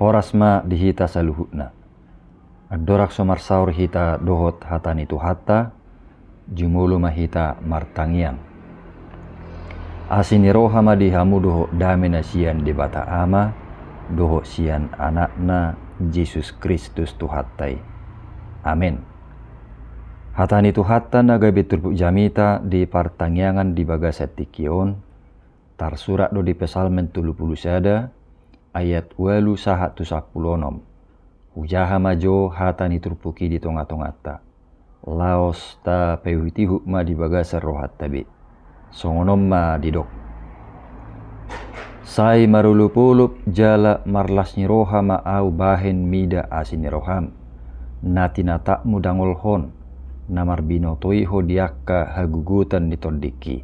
Horasma dihita saluhutna. Adorak somar saur hita dohot hatani tu hatta, jumulu mahita martangiang. Asini rohama dihamu doho damena sian di bata ama, doho sian anakna Yesus Kristus tu hattai. Amin. Hatani tu hatta naga betul jamita di partangiangan di bagasat tikion, tarsurat do di pesalmen 30 sada, ayat 8 sahat tu 10. Hujaha majo hatani turpuki di tonga-tongata. Laos ta pewiti hukma di bagasar rohat tabi. Songonom ma didok. Sai marulupulup jala marlasni rohama au bahen mida asini roham. Natina tak mudangol hon. Namar binotoi ho diakka hagugutan di tondiki.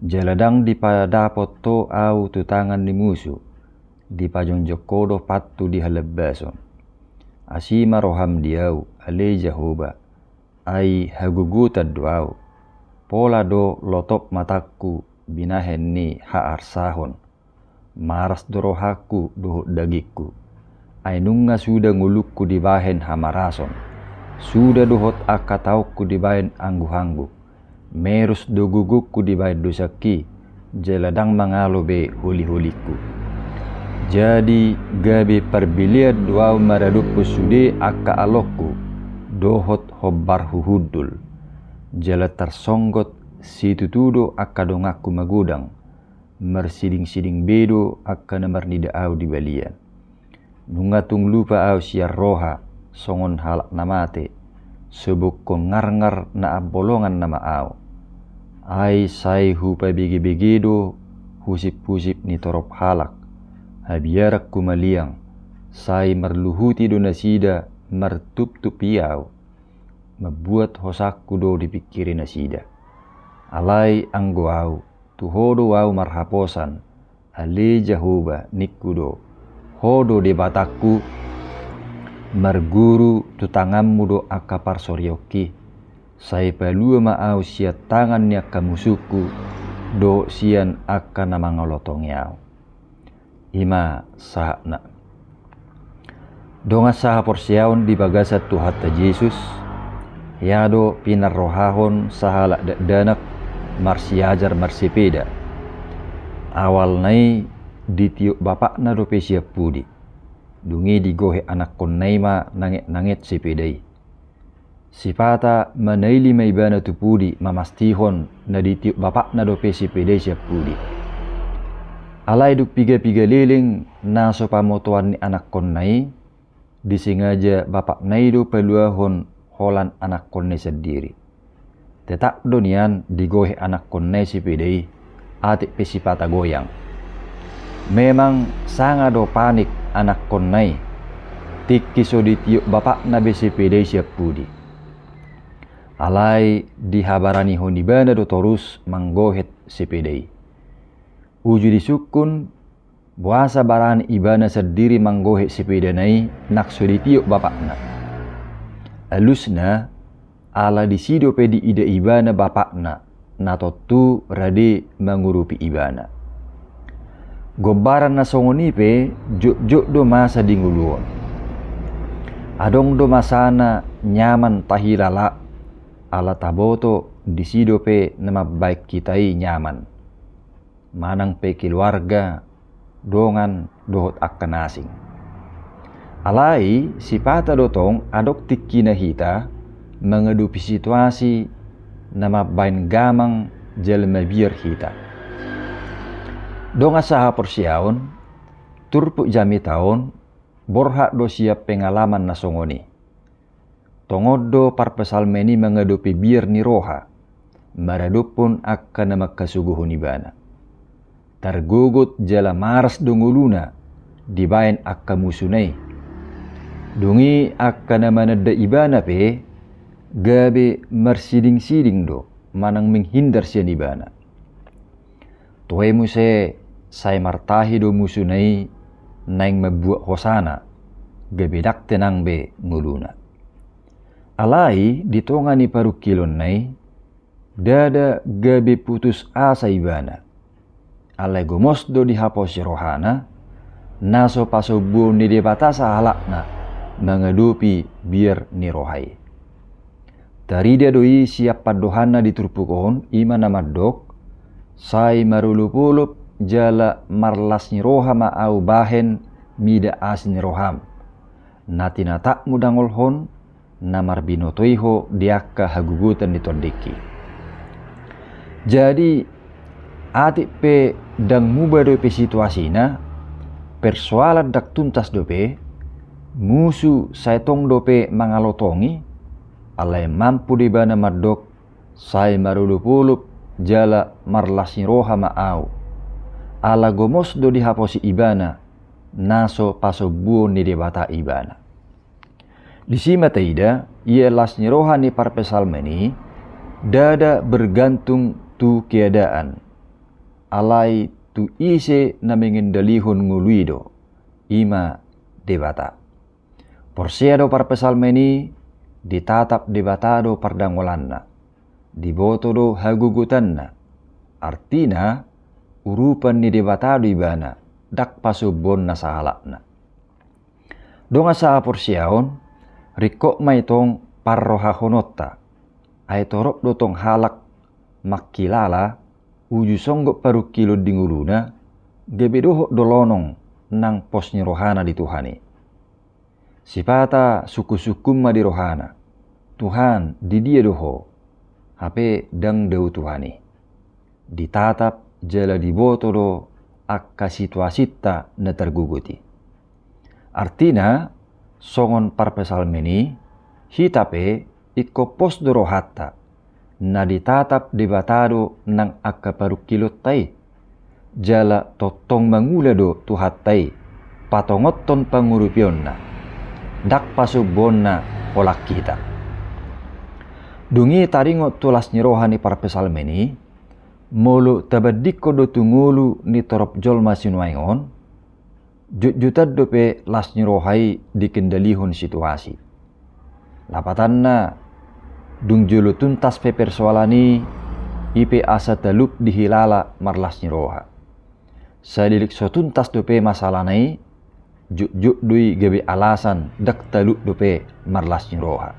Jaladang di padapot to au tutangan di musuh. Di pajong jokodo patu di halebason. Asima roham diau ale Jehoba. Ai hagugutan doau. Pola do lotop mataku binahen ni haar sahon. Maras dorohaku doh dagiku. Ai nunga sudah ngulukku di bahen hamarason. Sudah dohot akatauku di bahen anggu-anggu. Merus do gugukku di bahen dosaki. Jeladang mangalo be huli-huliku. Jadi gabe perbiliat doau maradupu sude akka alokku. Dohot hobbar huhudul. Jala tersonggot situ tudo akka dongaku magudang. Mersiding-siding bedo akka namar nida au di balian. Nungatung lupa au siar roha. Songon halak namate, sebuk kon ngar-ngar na abolongan nama au. Ai sai hupa bege-begedo, husip-husip ni torop halak. Habiarak kumaliang, sai merluhuti do nasida, mertup-tup iau. Membuat hosakku do dipikiri nasida. Alai anggo au, tuhodo au marhaposan, ale Jehoba nikkudo, hodo de bataku, marguru tutangammu do akapar soryoki. Sai palua maau sia tangan nia kamusuku do sian akka namangolotong yau. Ima sahakna. Donga saha porsiaon di bagasat tu hatta Yesus. Yado pinar rohahon sahala danak marsiajar marsipeda. Awal nai ditiup bapakna do pesia pudi. Dungi digohe anak konnaima nanget-nanget sepedai. Sipata manaili maibana tupudi mamastihon na ditiup bapak na dope sepedai siap pudi. Alai duk piga-piga liling na sopamotoan ni anak konnai disengaja bapak naido peluahon holan anak konnai sendiri. Tetap donian digohe anak konnai sepedai atik pesipata goyang. Memang sangat do panik anak konnai tiki so ditiup bapak na besepedai siap pudi. Alai dihabarani honibana do torus manggohet sepedai. Uju disukun buasa barani ibana sendiri manggohet sepeda nai nak so ditiup bapak na. Alusna ala disido pedi ida ibana bapak na totu rade mangurupi ibana. Gobaran na songonipe juk do masa dinguluon. Adong do masana nyaman tahilala ala taboto disidope nama baik kitai nyaman. Manang pe keluarga dongan dohot akan asing. Alai sipata dotong adok tikina hita mengedupi situasi nama bain gamang jelma biar hita. Donga saha porsiaon, turpuk jami taon, borhak do siap pengalaman nasongoni. Tongodo parpesalmeni mengedupi biar ni roha, maradupun akan nama kasuguhun ibana. Targugut jala maras donguluna, dibain akka musunai. Dungi akka nama nada ibana pe, gabe mersiding-siding do, manang menghindar sian ibana. Tuwe muse sai martahi do musunai naing mabuat hosana gabedak tenang be nguluna. Alai ditongani paru kilon nai dada gabe putus asa ibana. Alai gomos do dihaposi rohana naso pasobu ni de batasa halakna mengadupi biar ni rohai. Tari dia doi siap padohana diturpukon ima nama dok sai marulupulup jala marlas ni rohama au bahen mida asin roham. Natina tak mudangolhon namar binotoiho diakka hagugutan ditondeki. Jadi atik pe dang muba dope situasina persoalan dak tuntas dope musuh saitong dope mangalotongi alai mampu dibana madok sai marulupulup jala marlasi roha maau ala gomos do dihaposi ibana naso paso buon ni debata ibana. Disima taida ia lasni roha ni parpesalmeni dada bergantung tu keadaan alai tu ise na mengendalihon nguluido ima debata. Porsiado parpesalmeni ditatap debatado pardangolanna dibotodo hagugutanna artina urupan ni debatado ibana dak pasubon na sahalakna. Donga sa porsiaon rikok maitong parroha honotta ay torok dotong halak makilala uju songgok paru kilo dinguluna gebedoho dolonong nang posnya rohana di Tuhani. Sipata suku-sukum ma di rohana Tuhan di dia doho hape dang deu Tuhani ditatap jala diboto do akka situasita na terguguti. Artina songon parpesalmeni hitape iko pos do rohata na ditatap debatado nang akka parukilot tai jala totong mangula do tuhatai patongoton pangurupionna dak pasubonna olak kita. Dungi taringo tulas ni rohani parpesalmeni molu tabadiko do tungulu ni torop jol masinuaingon jutad dope las ni rohai dikendalihon situasi. Lapatanna dung julu tuntas pe persoalani ipe asa talup dihilala marlas ni roha. Sadilik so tuntas dope masalah nai juk dui gabe alasan dak talup dope marlas ni roha.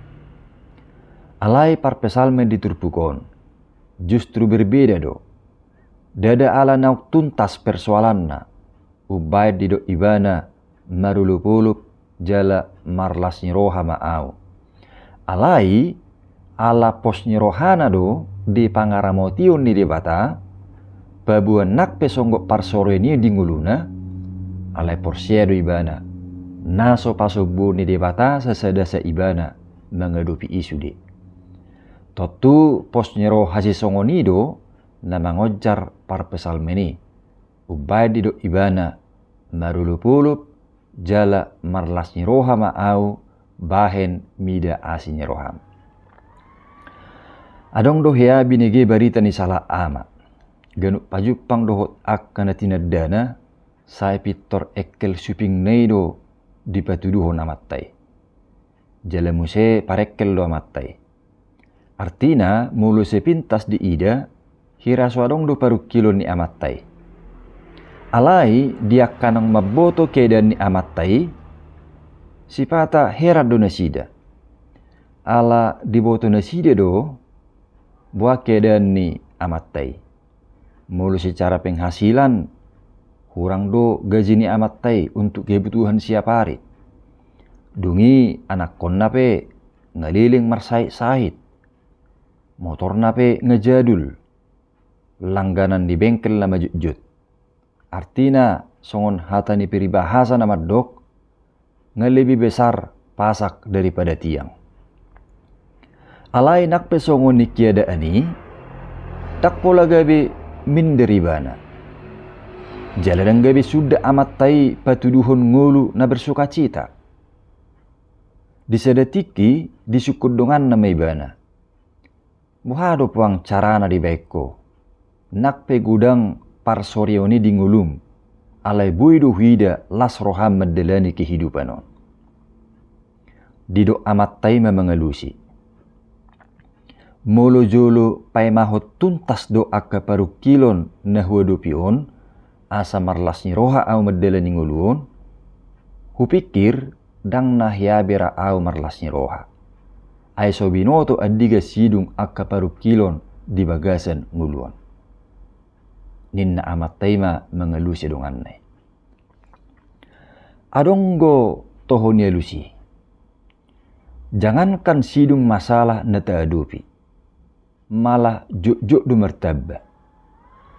Alai parpesalmen diturpukon justru berbeda do. Dada ala nauk tuntas persoalanna ubaid di do ibana marulupulup jala marlas ni roha maau. Alai ala pos ni rohana do di pangaramotion ni debata babuan nak pesonggok parsore ni dinguluna alai porsiedo ibana naso pasobu ni debata sesedasa ibana mengadupi isu de. Totu pos ni roh hasi songonido na mangojar parpesalmeni ubaid di do ibana marulupulup jala marlas ni roha maau bahen mida asin roham. Adong dohya binege barita ni salah ama. Ganuk pajupang dohot akkana tinadana sai pitor ekkel suping neido dipatuduho namattai. Jala muse parekkel do amattai. Artina mulu sepintas di ida hira swadong do paru kilo ni amattai. Alai dia kanang maboto kedan ni amattai sipata herat do nasida. Ala diboto nasida do buah kedan ni amattai. Mulu secara penghasilan kurang do gaji ni amattai untuk kebutuhan siap hari. Dungi anak kon nape ngeliling marsait sahid. Motor nape ngejadul. Langganan di bengkel lama jut-jut. Artina songon hatani peribahasa nama dok ngelebih besar pasak daripada tiang. Alai nak pesongon ni kiada ani tak pola gabe min deribana. Jalan gabe sudah amat tai patuduhon ngulu na bersuka cita. Disedetiki disukudongan nama ibana. Muhado puang carana di baikko. Nak pe gudang parsorioni di ngulum. Alai buidu hida las roham medelani kehidupanon. Dido amat tai memengelusi. Molo jolo pai mahot tuntas do akka paru kilon na huadupion asa marlasni roha au medelani nguluon Hupikir dang nahyabera au marlasni roha. Ai sobinoto adiga sidung akka paru kilon di bagasan nguluan. Ninna amat taima mengelusi donganai. Adonggo tohonia lusi. Jangankan sidung masalah na taadupi. Malah juk du mertaba.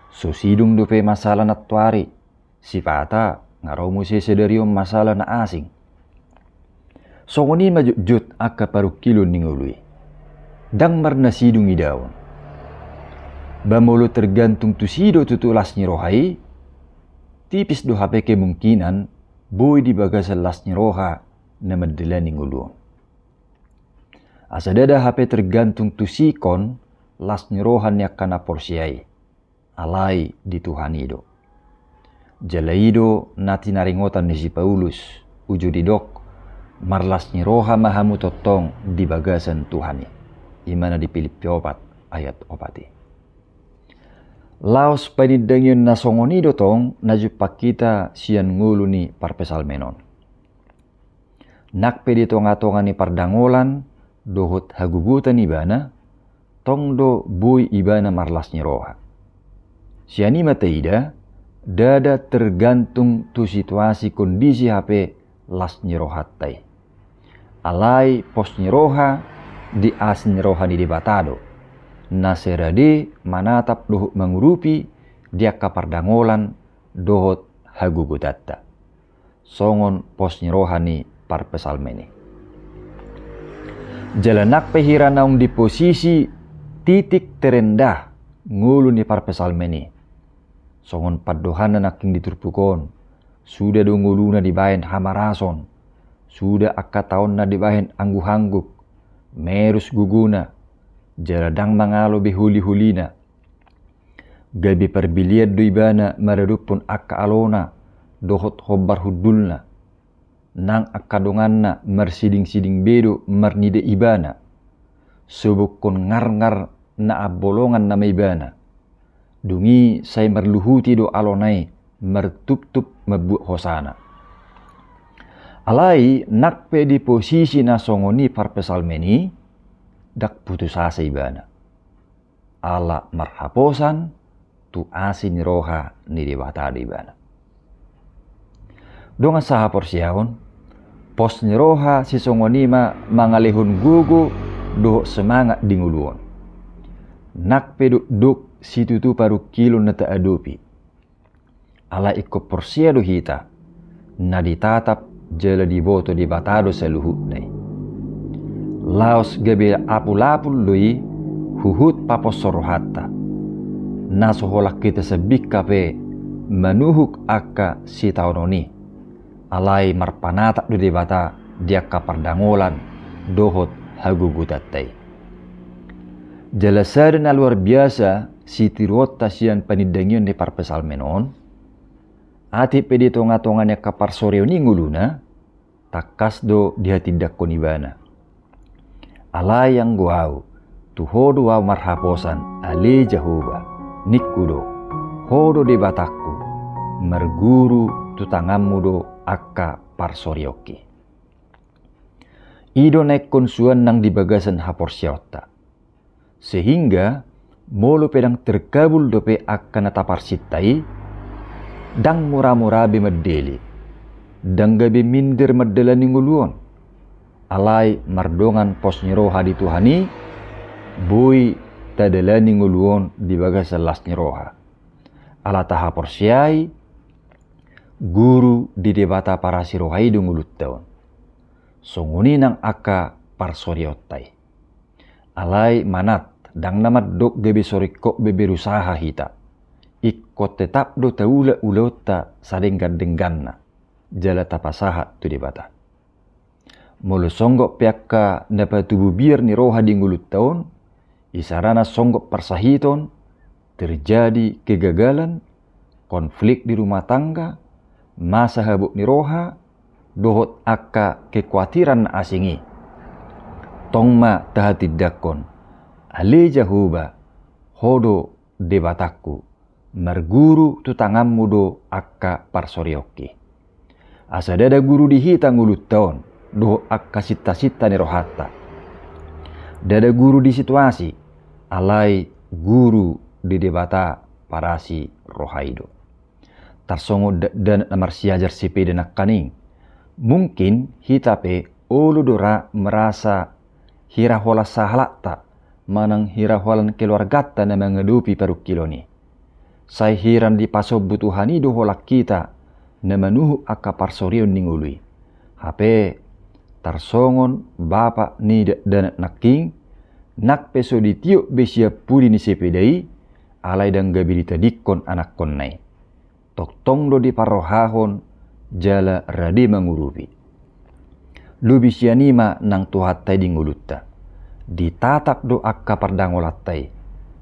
So sidung dupe masalah na tuari. Sifata ngaromu sesedarium masalah na asing. So ngoni majut akka paru kilon ningului. Dang marna sidung idawan. Bamolo tergantung tu sido tutulasnya rohai. Tipis do hape kemungkinan boy di bagasan lasnya roha na madalani nguluan. Asadada hape tergantung tu sikon lasnya rohan yakana porsiai. Alai di Tuhan ido. Jalaido nati naringotan ni si Paulus. Ujo didok marlasnya roha mahamu totong di bagasan Tuhani. Imana di Filipi 4 ayat 4. Laos panidangyon na songonido tong najupak kita sian ngulu ni parpesal menon. Nakpe di tonga-tonga ni pardangolan dohot hagugutan ibana tong do bui ibana marlasnya roha. Siani mataida dada tergantung tu situasi kondisi HP lasnya rohatai. Alai posnya roha di asnya roha di debatado. Naserade manatap dohot mengurupi dia kapardangolan dohot hagugutatta. Songon posnya rohani parpesal meni. Jalanak pehira naung di posisi titik terendah ngulu ni parpesal meni. Songon padohana naking diturpukon. Sudah do nguluna dibahen hamarason. Sudah akataon na dibahen anggu-hangguk. Merus guguna. Jaradang mangalo behuli-hulina. Gabi perbiliat do ibana maradupun akka alona dohot hobar hudulna. Nang akadonganna marsiding-siding bedo marnide ibana. Subukon ngar-ngar na abolongan na maibana. Dungi say marluhuti do alonai martup-tup mabuat hosana. Alai nakpe di posisi na songoni parpesal meni dak putus asa ibana. Ala marhaposan tu asin roha ni debatado ibana. Donga saha porsiahon pos ni roha si songonima mangalehun gugu do semangat dinguluon. Nak peduk duk situ tu paru kilo na taadupi. Ala ikko porsia do hita na ditatap jala diboto debatado sa luhut nai. Laos gabe apul-apul lui huhut papos sorohatta. Nasoholak kita sebik kape manuhuk akka si taunoni. Alai marpanatak do debata dia kapardangolan dohot hagugutatay. Jalasada na luar biasa si tirota sian panidangyon ni parpesal menon. Ati pedi tonga-tongannya kapar soreo ni nguluna takas do dihatindak konibana. Alai yang guau, tu hodo wa marhaposan ale jahuba, nikudo, hodo de bataku, merguru tu tanganmu do akka parsorioki. Ido naik konsuan nang di bagasan haporsiota. Sehingga molo pedang terkabul dope akka natapar sitai, dang mura-murabe medeli, dang gabe minder meddelani nguluon. Alai mardongan posnya roha di Tuhani, bui tadalani nguluon di bagasan lasnya roha. Ala taha porsiai, guru di debata para sirohai do ngulut taon. Songuni nang akka parsoriotai. Alai manat dang namat dok gabe sorikok beberusaha hita. Ikko tetap do taula ulota sadenggan-dengganna. Jala tapasaha tu debata. Molo songgok piakka dapat tubuh biar ni roha di ngulut taon, isarana songgok persahiton, terjadi kegagalan, konflik di rumah tangga, masa habuk ni roha, dohot akka kekhawatiran asingi. Tongma tahatid dakon, ale jahuba, hodo debataku, marguru tu tanganmu do akka parsorioki. Asa dada guru di hita ngulut taon, doho akka sita-sita ni rohatta. Dada guru di situasi, alai guru di debata parasi rohaido. Tarsongo dan namar siajar sepeda nak kaning. Mungkin hita pe ulu dora merasa hira hola sahalata manang hira holan keluargata na mengedupi peruk kiloni. Sai hiran di paso butuhani do holak kita na manuhu akka parsorion ningului. Hape tarsongon bapa ni dan naking nak peso di tiuk besia pudi ni sepedai alai dan gabilita dikon anak konnai. Tok tong do di parohahon jala radi mengurupi. Lubi sianima nang tuhatai di ngulutta. Ditatak do akka pardangolatai.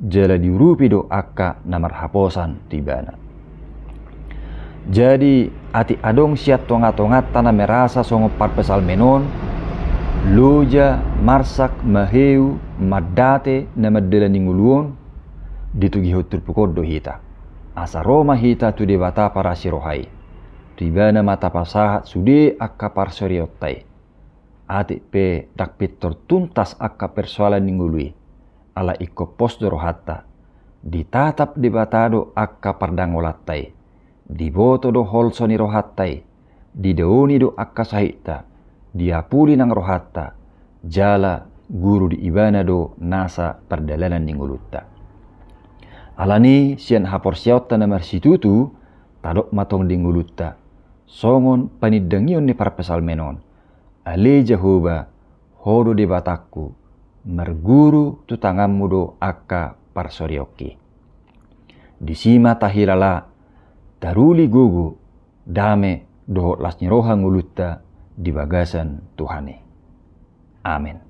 Jala diurupi do akka namar haposan tibana. Jadi ati adong siat tongat-tongat tanah merasa songo parpesal menon. Luja marsak maheu madate nama dela ninguluon. Ditugi hotur pukodo hita. Asa Roma hita tu debata para sirohai. Tibana mata pasahat sude akka parsoriotai. Ati pe dak pitor tuntas akka persoalan ninggului. Ala iko pos dorohatta. Ditatap debatado akka pardangolatai. Diboto do holsoni rohattai. Dideoni do akka sahita. Diapuli nang rohatta. Jala guru di ibana do nasa perdalanan ninggulutta. Alani sian hapor siauta namar situtu tadok matong dinggulutta. Songon panidangion ni parpesal menon. Ale Jehoba hodo de batakku merguru tutangammu do akka parsorioki. Disima tahilala daruli gugu dame doho lasnyiroha ngulutta di bagasan Tuhane. Amin.